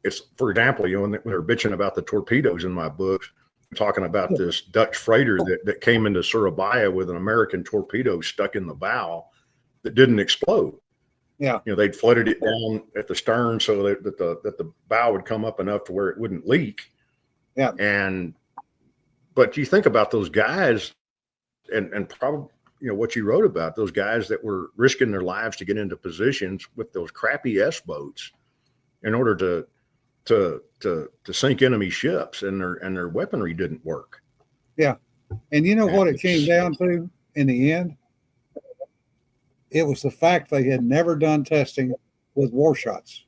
It's for example, when they're bitching about the torpedoes in my books, talking about this Dutch freighter that came into Surabaya with an American torpedo stuck in the bow that didn't explode. Yeah. They'd flooded it down at the stern so that the bow would come up enough to where it wouldn't leak. Yeah. But you think about those guys and probably, what you wrote about, those guys that were risking their lives to get into positions with those crappy S boats in order to sink enemy ships, and their weaponry didn't work. Yeah. And you know what it came down to in the end? It was the fact they had never done testing with war shots.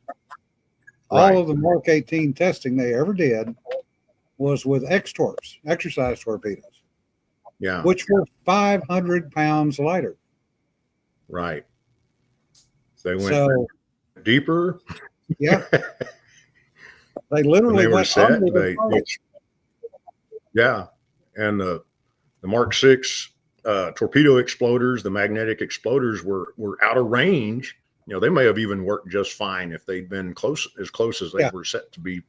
Right. All of the Mark 18 testing they ever did was with X-Torps, exercise torpedoes, which were 500 pounds lighter. Right. They went deeper. Yeah. They literally went set. under the And the Mark 6 torpedo exploders, the magnetic exploders were out of range. They may have even worked just fine if they'd been as close as they were set to be.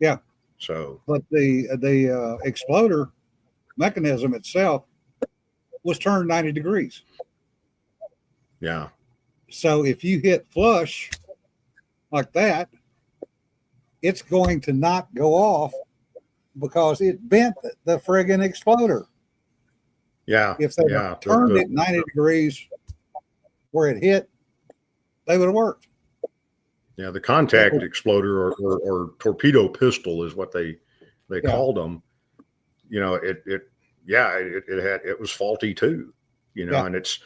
Yeah. So, but the exploder mechanism itself was turned 90 degrees. Yeah. So if you hit flush like that, it's going to not go off because it bent the friggin' exploder. Yeah. If they turned it 90 degrees where it hit, they would have worked. Yeah, the contact exploder or torpedo pistol is what they called them. It was faulty too. And it's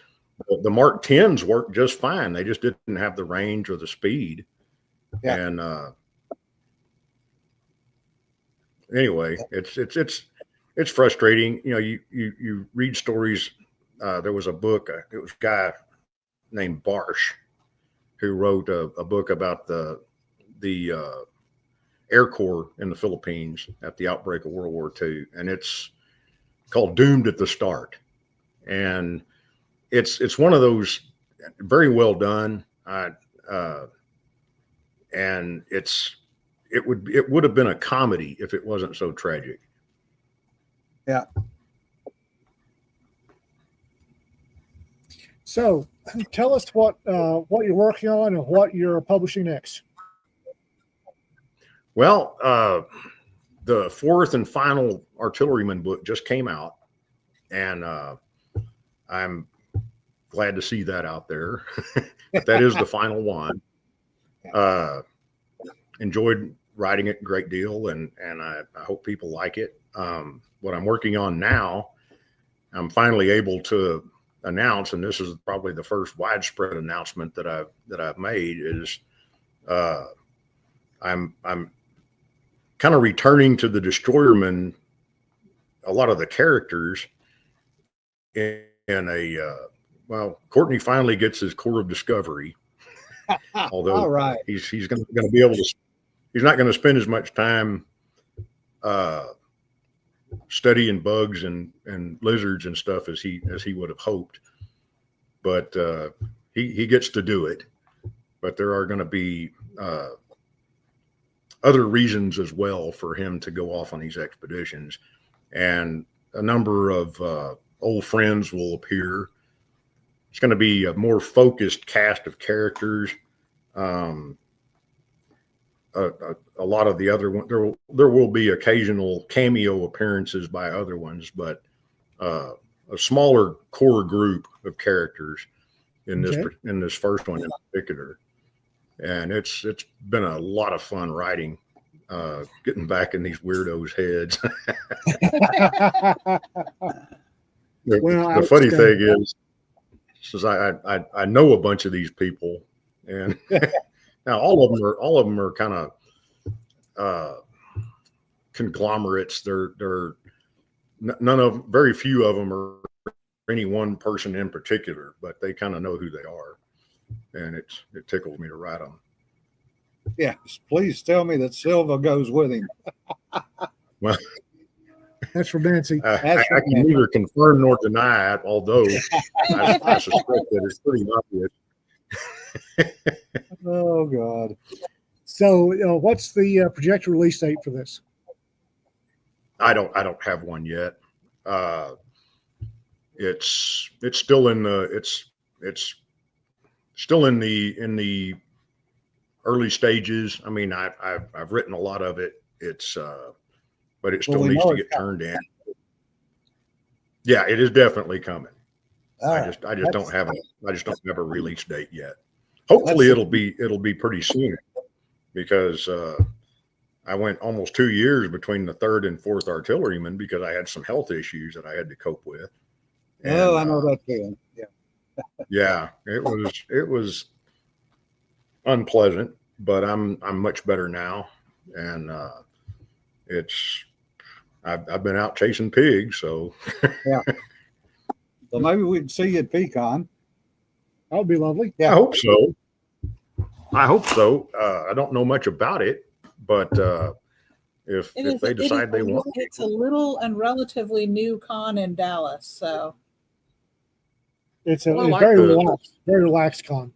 the Mark 10s worked just fine. They just didn't have the range or the speed. Yeah. And anyway, it's frustrating. You read stories. There was a book. It was a guy named Barsh who wrote a book about the Air Corps in the Philippines at the outbreak of World War II, and it's called "Doomed at the Start." And it's one of those very well done, and it would have been a comedy if it wasn't so tragic. Yeah. So, tell us what you're working on and what you're publishing next. Well, the fourth and final artilleryman book just came out, and I'm glad to see that out there. That is the final one. Enjoyed writing it a great deal, and I hope people like it. What I'm working on now, I'm finally able to announce, and this is probably the first widespread announcement that I've made, is I'm kind of returning to the Destroyerman, a lot of the characters in Courtney finally gets his Corps of Discovery, although all right. he's going to be able to, he's not going to spend as much time studying bugs and lizards and stuff as he would have hoped, but he gets to do it. But there are going to be other reasons as well for him to go off on these expeditions, and a number of old friends will appear. It's going to be a more focused cast of characters. A lot of the other ones, there will be occasional cameo appearances by other ones, but a smaller core group of characters in this first one in particular. And it's been a lot of fun writing, getting back in these weirdos' heads. The funny thing is I know a bunch of these people, and now all of them are kind of conglomerates. They're very few of them are any one person in particular, but they kind of know who they are, and it tickles me to write them. Yeah, please tell me that Silva goes with him. Well, that's for Nancy. I can neither confirm nor deny it, although I suspect that it's pretty obvious. Oh God! So, what's the projected release date for this? I don't have one yet. It's still in the it's still in the early stages. I mean, I've written a lot of it. It's but it still needs to get turned in. Yeah, it is definitely coming. I just don't have a release date yet. Hopefully it'll be pretty soon, because I went almost 2 years between the 3rd and 4th Artilleryman because I had some health issues that I had to cope with. And, I know that feeling. Yeah. Yeah, it was unpleasant, but I'm much better now, and I've been out chasing pigs, so yeah. So maybe we can see you at Pecan. That would be lovely. Yeah, I hope so. I don't know much about it, but if they decide they want, it's a little and relatively new con in Dallas, so it's very relaxed con.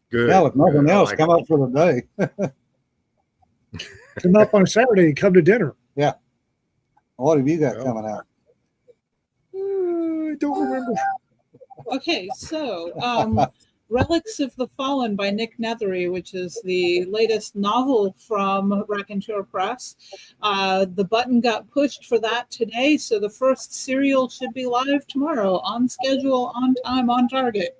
Good. Yeah, if nothing else, come up for the day. Come up on Saturday and come to dinner. Yeah. What have you got coming out? I don't remember. Okay, so Relics of the Fallen by Nick Nethery, which is the latest novel from Raconteur Press. The button got pushed for that today, so the first serial should be live tomorrow, on schedule, on time, on target.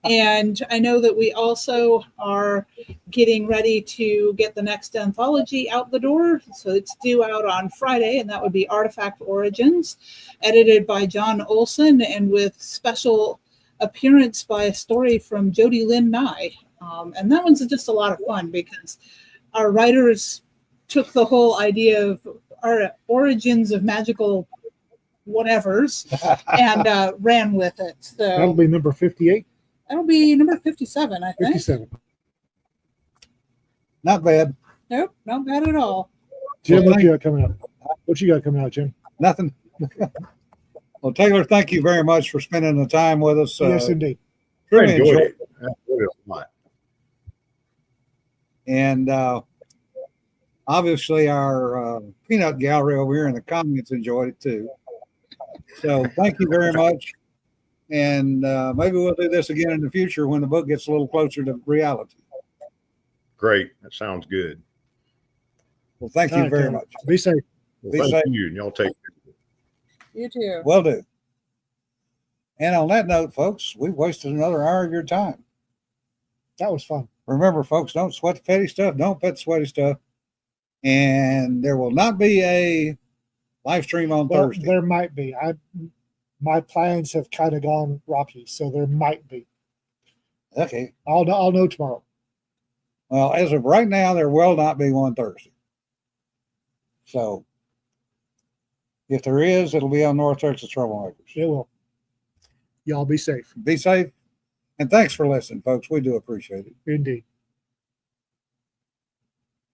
And I know that we also are getting ready to get the next anthology out the door. So it's due out on Friday, and that would be Artifact Origins, edited by John Olson and with special appearance by a story from Jody Lynn Nye. And that one's just a lot of fun because our writers took the whole idea of our origins of magical whatevers and ran with it. So that'll be number 58. That'll be number 57, I think. 57. Not bad. Nope, not bad at all. Jim, what you got coming out? What you got coming out, Jim? Nothing. Well, Taylor, thank you very much for spending the time with us. Yes, indeed. Really enjoyed it. I enjoyed it a lot. And obviously, our peanut gallery over here in the comments enjoyed it too. So thank you very much. And maybe we'll do this again in the future when the book gets a little closer to reality. Great. That sounds good. Well, thank you very much. Be safe. Well, Be thank safe. you, and y'all take care. You too. Will do. And on that note, folks, we've wasted another hour of your time. That was fun. Remember, folks, don't sweat the petty stuff. Don't pet the sweaty stuff. And there will not be a live stream on Thursday. There might be. My plans have kind of gone rocky, so there might be. Okay. I'll know tomorrow. Well, as of right now, there will not be one Thursday. So if there is, it'll be on North Texas Troublemakers. It will. Y'all be safe. Be safe. And thanks for listening, folks. We do appreciate it. Indeed.